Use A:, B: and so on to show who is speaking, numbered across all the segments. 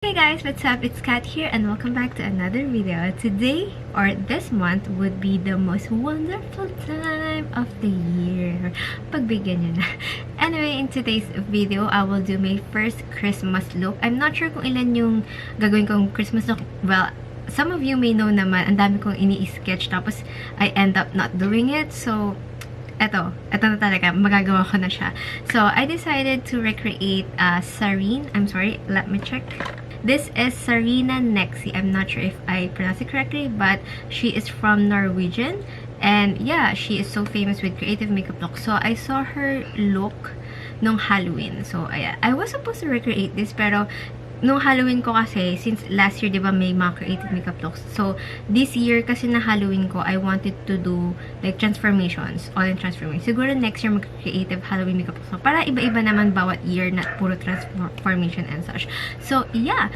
A: Hey guys, what's up? It's Katt here and welcome back to another video. Today, or this month, would be the most wonderful time of the year. Pagbigyan nyo na. Anyway, in today's video, I will do my first Christmas look. I'm not sure kung ilan yung gagawin kong Christmas look. Well, some of you may know naman, ang dami kong ini-sketch tapos I end up not doing it. So, eto na talaga, magagawa ko na siya. So, I decided to recreate Sarina. I'm sorry, let me check. This is Sarina Nexie. I'm not sure if I pronounce it correctly, but she is from Norwegian. And yeah, she is so famous with creative makeup looks. So I saw her look nung Halloween. So ayan, I was supposed to recreate this, pero nung Halloween ko kasi, since last year, di ba, may mga creative makeup looks. So, this year, kasi na Halloween ko, I wanted to do, like, transformations. All in transformations. Siguro next year, mag-creative Halloween makeup looks. So, para iba-iba naman bawat year na puro transformation and such. So, yeah.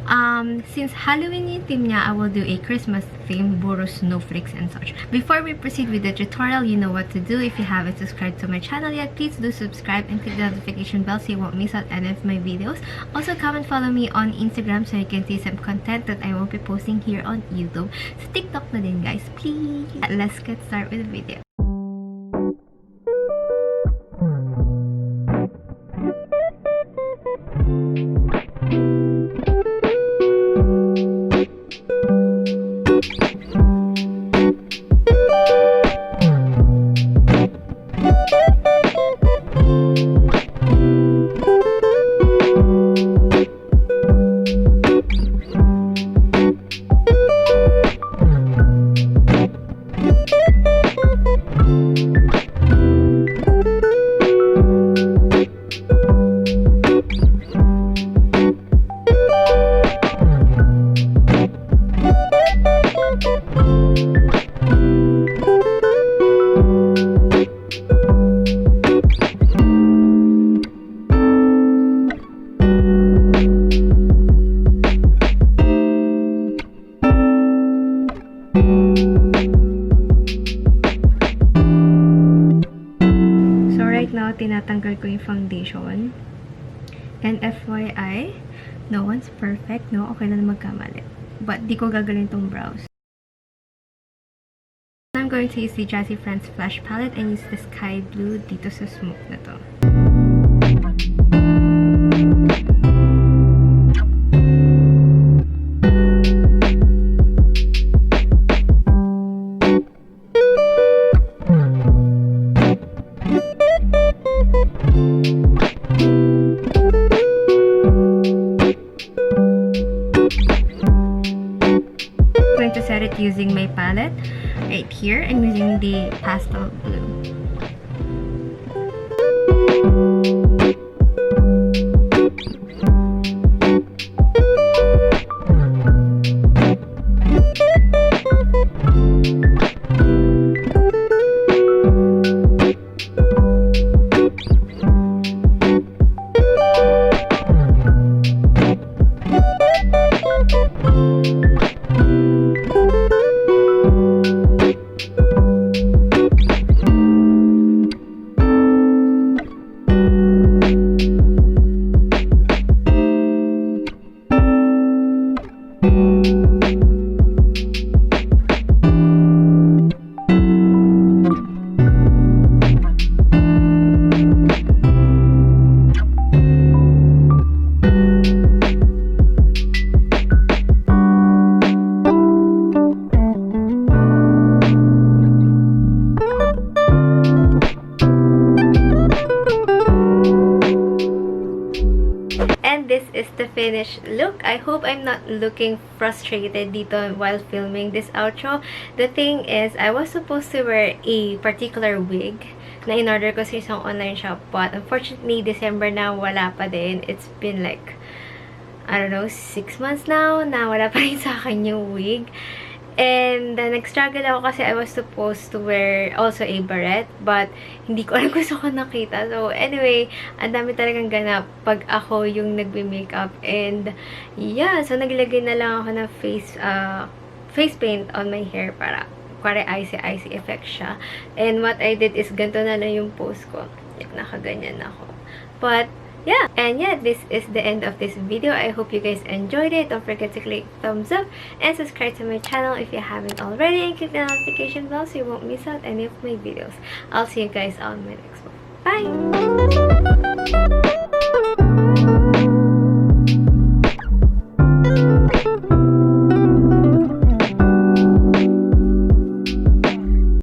A: Since Halloween yung theme niya, I will do a Christmas theme, puro snowflakes and such. Before we proceed with the tutorial, you know what to do. If you haven't subscribed to my channel yet, please do subscribe and click the notification bell so you won't miss out any of my videos. Also, come and follow me on Instagram so you can see some content that I won't be posting here on YouTube. Sa TikTok na din, guys, please. Let's get started with the video. Tinatanggal ko yung foundation. And FYI, no one's perfect, no? Okay na magkamali. But di ko gagaling tong brows. I'm going to use the Jazzie Friends Flash Palette and use the sky blue dito sa smoke na to. Using my palette right here, I'm using the pastel blue. This is the finished look. I hope I'm not looking frustrated dito while filming this outro. The thing is, I was supposed to wear a particular wig na in-order ko sa isang online shop, but unfortunately, December na, wala pa din. It's been like, I don't know, 6 months now na wala pa rin sa akin yung wig. And nag-struggle ako kasi I was supposed to wear also a barrette, but hindi ko alam kung saan ko nakita. So anyway, ang dami talagang ganap pag ako yung nagbe-makeup. And yeah, so naglagay na lang ako ng face paint on my hair para icy effect siya. And what I did is ganito na lang yung pose ko. Like, nakaganyan ako. But yeah. And yeah, this is the end of this video. I hope you guys enjoyed it. Don't forget to click thumbs up and subscribe to my channel if you haven't already, and click the notification bell so you won't miss out any of my videos. I'll see you guys on my next one. Bye!